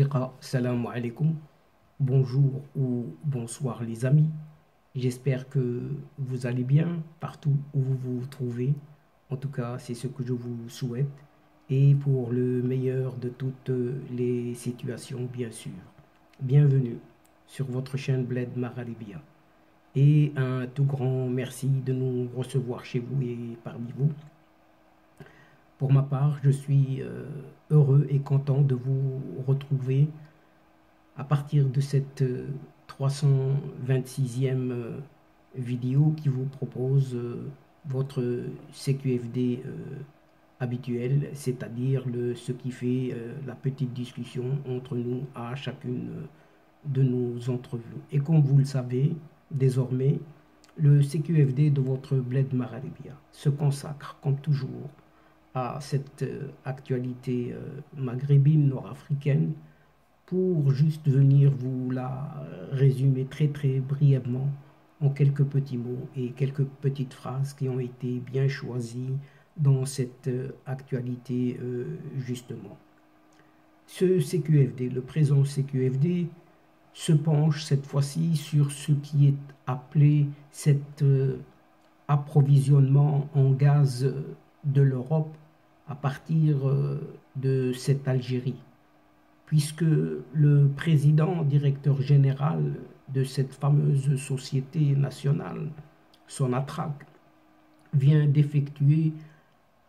Asdiqa, salam alaikum, bonjour ou bonsoir les amis. J'espère que vous allez bien partout où vous vous trouvez. En tout cas, c'est ce que je vous souhaite. Et pour le meilleur de toutes les situations, bien sûr. Bienvenue sur votre chaîne Bled Maralibia. Et un tout grand merci de nous recevoir chez vous et parmi vous. Pour ma part, je suis heureux et content de vous retrouver à partir de cette 326e vidéo qui vous propose votre CQFD habituel, c'est-à-dire ce qui fait la petite discussion entre nous à chacune de nos entrevues. Et comme vous le savez, désormais, le CQFD de votre Bled Maralibia se consacre, comme toujours, à cette actualité maghrébine, nord-africaine, pour juste venir vous la résumer très très brièvement en quelques petits mots et quelques petites phrases qui ont été bien choisies dans cette actualité justement. Ce CQFD, le présent CQFD, se penche cette fois-ci sur ce qui est appelé cet approvisionnement en gaz de l'Europe à partir de cette Algérie, puisque le président directeur général de cette fameuse société nationale, Sonatrach, vient d'effectuer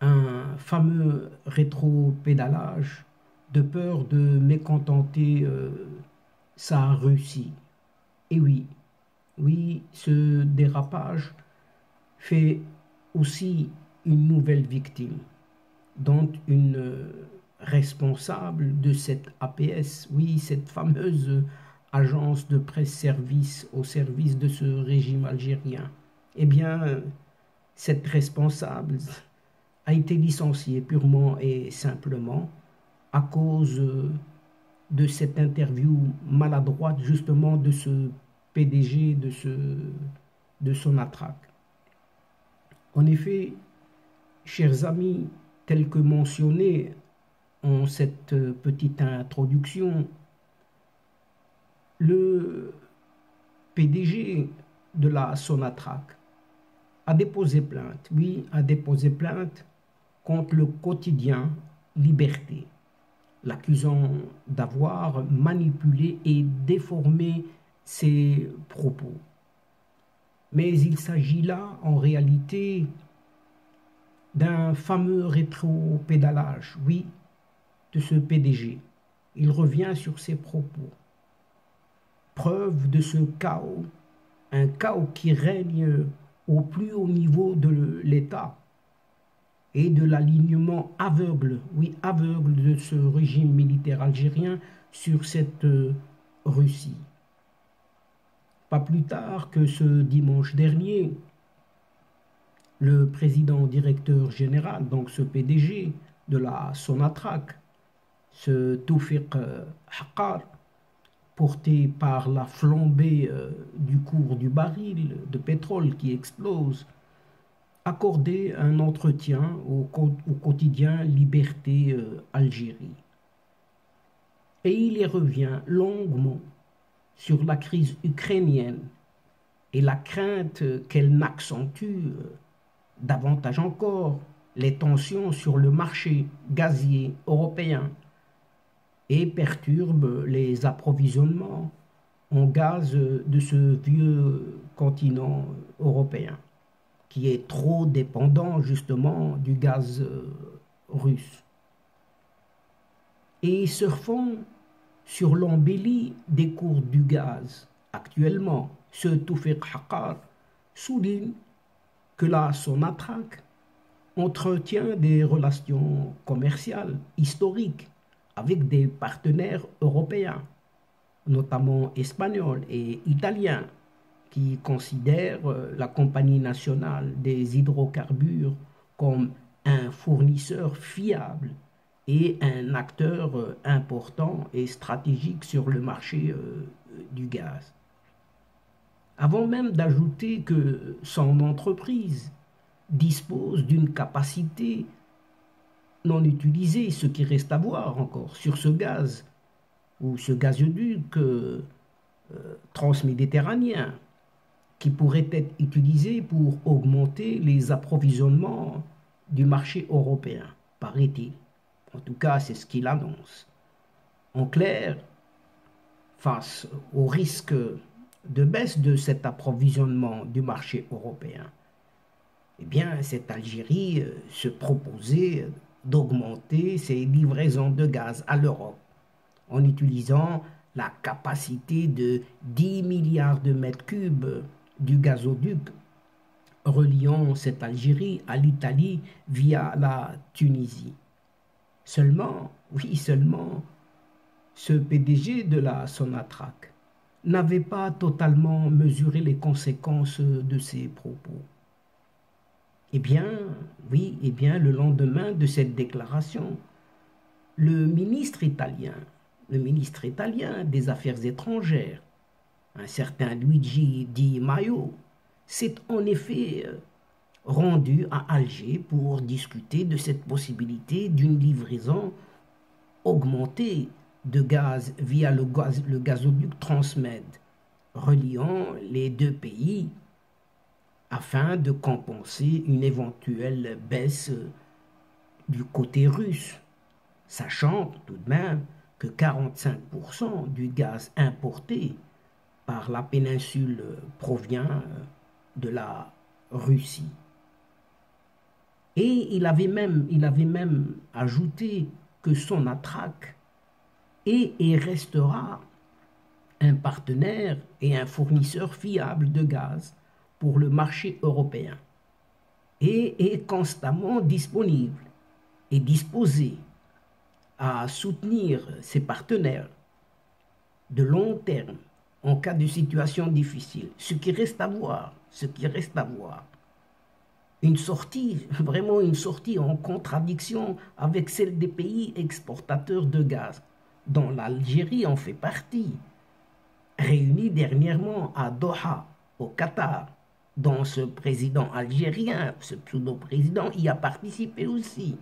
un fameux rétropédalage de peur de mécontenter sa Russie. Et oui, ce dérapage fait aussi une nouvelle victime, dont une responsable de cette APS, oui, cette fameuse agence de presse-service au service de ce régime algérien. Eh bien, cette responsable a été licenciée purement et simplement à cause de cette interview maladroite justement de ce PDG de Sonatrach. En effet, chers amis, tel que mentionné en cette petite introduction, le PDG de la Sonatrach a déposé plainte, oui, a déposé plainte contre le quotidien Liberté, l'accusant d'avoir manipulé et déformé ses propos. Mais il s'agit là, en réalité, d'un fameux rétropédalage, oui, de ce PDG. Il revient sur ses propos. Preuve de ce chaos, un chaos qui règne au plus haut niveau de l'État et de l'alignement aveugle, oui, aveugle de ce régime militaire algérien sur cette Russie. Pas plus tard que ce dimanche dernier, le président directeur général, donc ce PDG de la Sonatrach, ce Toufiq Haqqar, porté par la flambée du cours du baril de pétrole qui explose, accordé un entretien au quotidien Liberté Algérie. Et il y revient longuement sur la crise ukrainienne et la crainte qu'elle n'accentue davantage encore les tensions sur le marché gazier européen et perturbe les approvisionnements en gaz de ce vieux continent européen qui est trop dépendant justement du gaz russe. Et surfant sur l'embellie des cours du gaz actuellement, ce Toufiq Haqqar souligne que la Sonatrach entretient des relations commerciales historiques avec des partenaires européens, notamment espagnols et italiens, qui considèrent la Compagnie nationale des hydrocarbures comme un fournisseur fiable et un acteur important et stratégique sur le marché du gaz. Avant même d'ajouter que son entreprise dispose d'une capacité non utilisée, ce qui reste à voir encore sur ce gaz, ou ce gazoduc transméditerranéen qui pourrait être utilisé pour augmenter les approvisionnements du marché européen, paraît-il. En tout cas, c'est ce qu'il annonce. En clair, face au risque de baisse de cet approvisionnement du marché européen, eh bien, cette Algérie se proposait d'augmenter ses livraisons de gaz à l'Europe en utilisant la capacité de 10 milliards de mètres cubes du gazoduc reliant cette Algérie à l'Italie via la Tunisie. Seulement, oui, seulement, ce PDG de la Sonatrach n'avait pas totalement mesuré les conséquences de ses propos. Eh bien, oui, eh bien, le lendemain de cette déclaration, le ministre italien des Affaires étrangères, un certain Luigi Di Maio, s'est en effet rendu à Alger pour discuter de cette possibilité d'une livraison augmentée de gaz via le gazoduc Transmed, reliant les deux pays afin de compenser une éventuelle baisse du côté russe, sachant tout de même que 45% du gaz importé par la péninsule provient de la Russie. Et il avait même ajouté que Sonatrach est et restera un partenaire et un fournisseur fiable de gaz pour le marché européen et est constamment disponible et disposé à soutenir ses partenaires de long terme en cas de situation difficile. Ce qui reste à voir, une sortie, vraiment une sortie en contradiction avec celle des pays exportateurs de gaz, dont l'Algérie en fait partie, réunis dernièrement à Doha, au Qatar, dont ce président algérien, ce pseudo-président, y a participé aussi,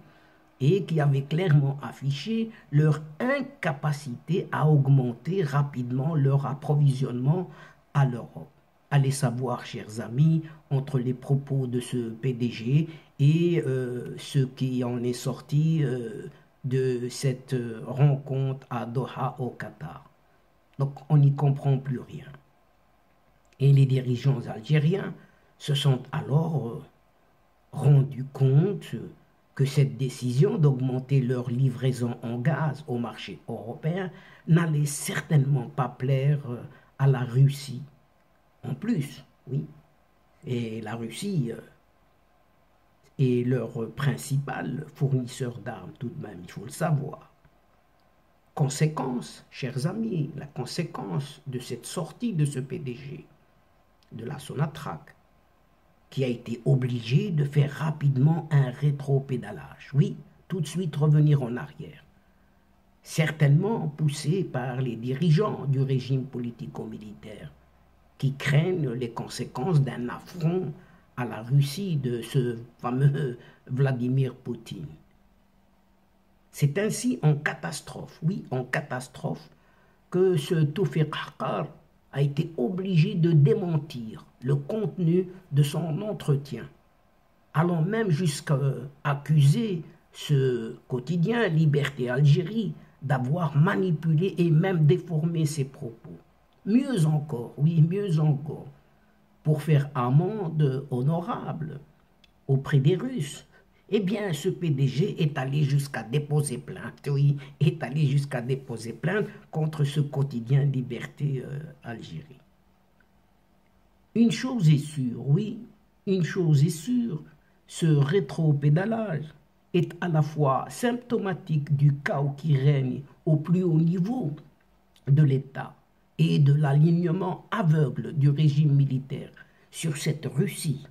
et qui avait clairement affiché leur incapacité à augmenter rapidement leur approvisionnement à l'Europe. Allez savoir, chers amis, entre les propos de ce PDG et ce qui en est sorti de cette rencontre à Doha au Qatar. Donc on n'y comprend plus rien. Et les dirigeants algériens se sont alors rendus compte que cette décision d'augmenter leur livraison en gaz au marché européen n'allait certainement pas plaire à la Russie. En plus, oui, et la Russie est leur principal fournisseur d'armes tout de même, il faut le savoir. Conséquence, chers amis, la conséquence de cette sortie de ce PDG, de la Sonatrach, qui a été obligé de faire rapidement un rétropédalage. Oui, tout de suite revenir en arrière. Certainement poussé par les dirigeants du régime politico-militaire qui craignent les conséquences d'un affront à la Russie de ce fameux Vladimir Poutine. C'est ainsi en catastrophe, oui, en catastrophe, que ce Toufiq Haqqar a été obligé de démentir le contenu de son entretien, allant même jusqu'à accuser ce quotidien Liberté Algérie d'avoir manipulé et même déformé ses propos. Mieux encore, oui, mieux encore, pour faire amende honorable auprès des Russes. Eh bien, ce PDG est allé jusqu'à déposer plainte, oui, est allé jusqu'à déposer plainte contre ce quotidien Liberté Algérie. Une chose est sûre, oui, une chose est sûre, ce rétropédalage est à la fois symptomatique du chaos qui règne au plus haut niveau de l'État et de l'alignement aveugle du régime militaire sur cette Russie,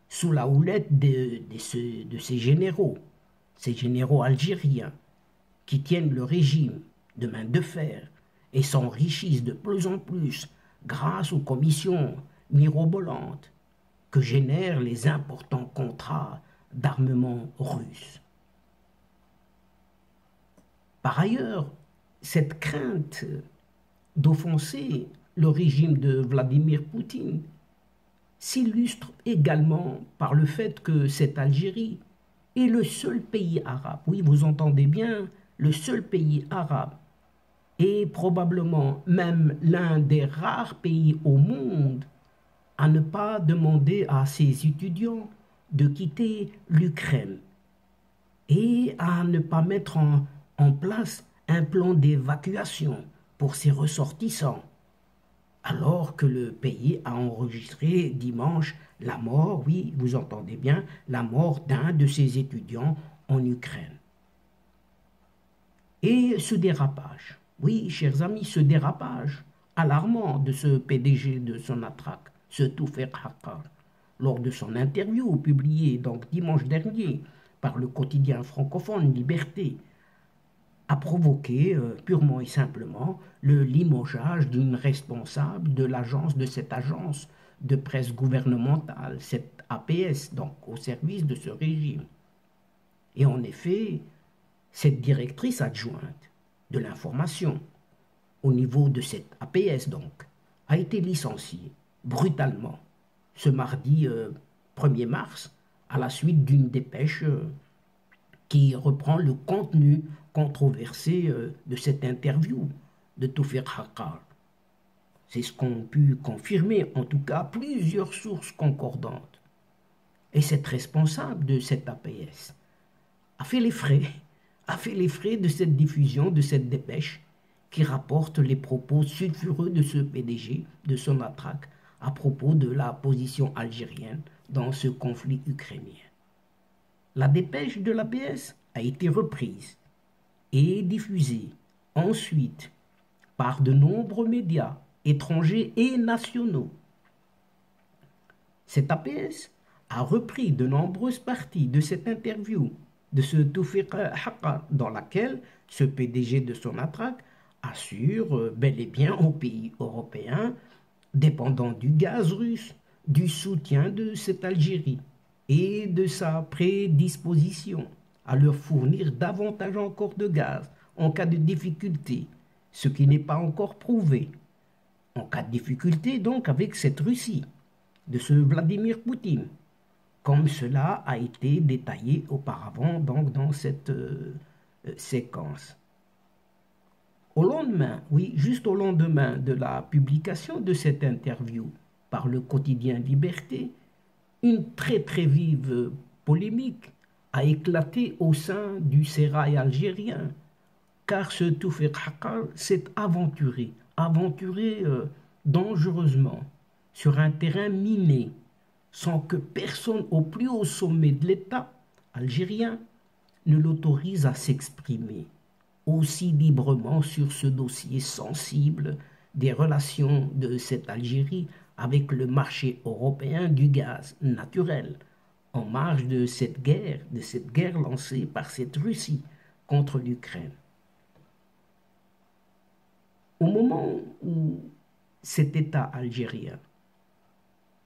sous la houlette de ces généraux algériens qui tiennent le régime de main de fer et s'enrichissent de plus en plus grâce aux commissions mirobolantes que génèrent les importants contrats d'armement russes. Par ailleurs, cette crainte d'offenser le régime de Vladimir Poutine s'illustre également par le fait que cette Algérie est le seul pays arabe, oui, vous entendez bien, le seul pays arabe, et probablement même l'un des rares pays au monde à ne pas demander à ses étudiants de quitter l'Ukraine et à ne pas mettre en place un plan d'évacuation pour ses ressortissants, alors que le pays a enregistré dimanche la mort, oui, vous entendez bien, la mort d'un de ses étudiants en Ukraine. Et ce dérapage, oui, chers amis, ce dérapage alarmant de ce PDG de Sonatrach, ce Toufer Haqqar, lors de son interview publiée donc dimanche dernier par le quotidien francophone Liberté, a provoqué purement et simplement le limogeage d'une responsable de cette agence de presse gouvernementale, cette APS, donc au service de ce régime. Et en effet, cette directrice adjointe de l'information au niveau de cette APS donc a été licenciée brutalement ce mardi 1er mars à la suite d'une dépêche qui reprend le contenu controversé de cette interview de Toufer Haqqar. C'est ce qu'ont pu confirmer en tout cas plusieurs sources concordantes. Et cette responsable de cette APS a fait les frais de cette diffusion, de cette dépêche qui rapporte les propos sulfureux de ce PDG, de Sonatrach, à propos de la position algérienne dans ce conflit ukrainien. La dépêche de l'APS a été reprise et diffusée ensuite par de nombreux médias étrangers et nationaux. Cette APS a repris de nombreuses parties de cette interview de ce Toufer Haqqar dans laquelle ce PDG de Sonatrach assure bel et bien aux pays européens dépendants du gaz russe du soutien de cette Algérie et de sa prédisposition à leur fournir davantage encore de gaz en cas de difficulté, ce qui n'est pas encore prouvé. En cas de difficulté donc avec cette Russie, de ce Vladimir Poutine, comme cela a été détaillé auparavant donc dans cette séquence. Au lendemain, oui, juste au lendemain de la publication de cette interview par le quotidien Liberté, une très vive polémique a éclaté au sein du sérail algérien, car ce Toufer Haqqar s'est aventuré dangereusement sur un terrain miné, sans que personne au plus haut sommet de l'État algérien ne l'autorise à s'exprimer aussi librement sur ce dossier sensible des relations de cette Algérie avec le marché européen du gaz naturel, en marge de cette guerre lancée par cette Russie contre l'Ukraine. Au moment où cet État algérien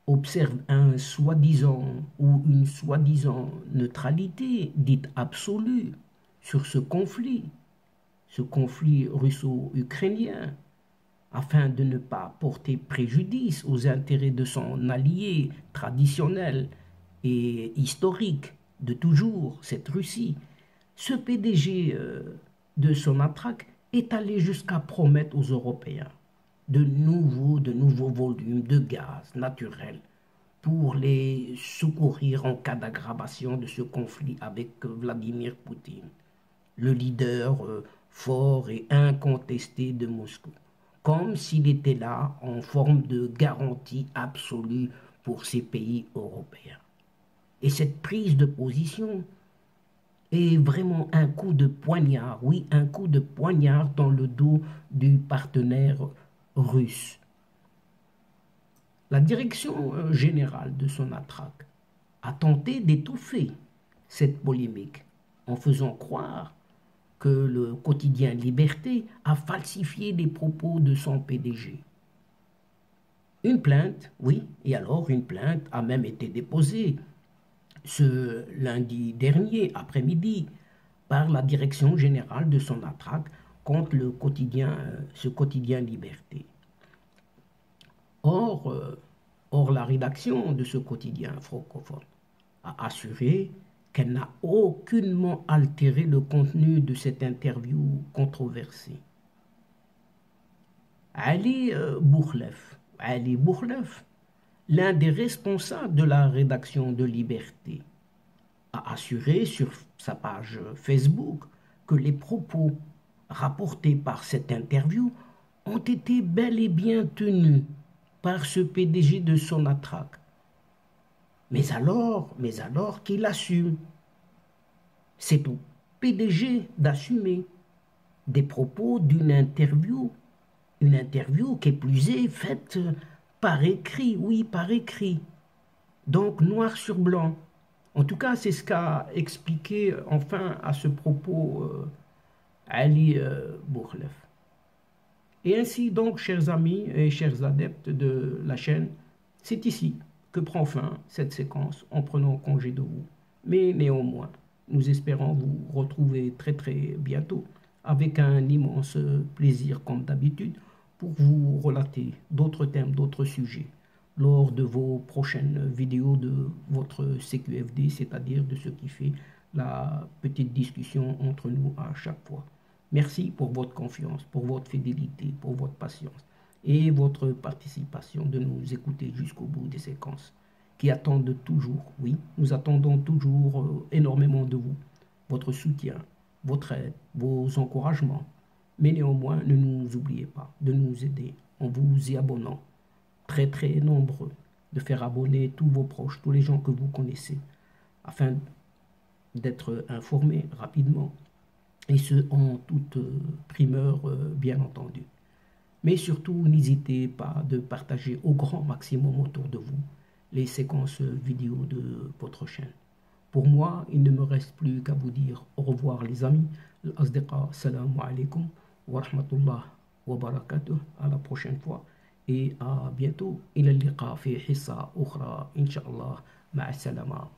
observe un soi-disant ou une soi-disant neutralité dite absolue sur ce conflit russo-ukrainien, afin de ne pas porter préjudice aux intérêts de son allié traditionnel et historique de toujours, cette Russie, ce PDG de Sonatrach est allé jusqu'à promettre aux Européens de nouveaux volumes de gaz naturel pour les secourir en cas d'aggravation de ce conflit avec Vladimir Poutine, le leader fort et incontesté de Moscou, comme s'il était là en forme de garantie absolue pour ces pays européens. Et cette prise de position est vraiment un coup de poignard, oui, un coup de poignard dans le dos du partenaire russe. La direction générale de Sonatrach a tenté d'étouffer cette polémique en faisant croire que le quotidien Liberté a falsifié les propos de son PDG. Une plainte, oui, et alors une plainte a même été déposée ce lundi dernier après-midi par la direction générale de Sonatrach contre le quotidien, ce quotidien Liberté. Or, la rédaction de ce quotidien francophone a assuré qu'elle n'a aucunement altéré le contenu de cette interview controversée. Ali Bourlef, l'un des responsables de la rédaction de Liberté, a assuré sur sa page Facebook que les propos rapportés par cette interview ont été bel et bien tenus par ce PDG de Sonatrach. Mais alors qu'il assume. C'est au PDG d'assumer des propos d'une interview, une interview qui est plus est faite par écrit, oui, par écrit. Donc noir sur blanc. En tout cas, c'est ce qu'a expliqué enfin à ce propos Ali Bourlef. Et ainsi donc, chers amis et chers adeptes de la chaîne, c'est ici que prend fin cette séquence en prenant congé de vous. Mais néanmoins, nous espérons vous retrouver très très bientôt avec un immense plaisir comme d'habitude pour vous relater d'autres thèmes, d'autres sujets lors de vos prochaines vidéos de votre CQFD, c'est-à-dire de ce qui fait la petite discussion entre nous à chaque fois. Merci pour votre confiance, pour votre fidélité, pour votre patience et votre participation de nous écouter jusqu'au bout des séquences qui attendent toujours, oui, nous attendons toujours énormément de vous, votre soutien, votre aide, vos encouragements. Mais néanmoins, ne nous oubliez pas de nous aider en vous y abonnant, très très nombreux, de faire abonner tous vos proches, tous les gens que vous connaissez, afin d'être informés rapidement, et ce en toute primeur bien entendu. Mais surtout, n'hésitez pas de partager au grand maximum autour de vous les séquences vidéo de votre chaîne. Pour moi, il ne me reste plus qu'à vous dire au revoir les amis. Al-Asdiqa, salam alaikum wa rahmatullah wa barakatuh. À la prochaine fois et à bientôt. Ila liqa fi hissa ukhra, inshallah. Ma'a salama.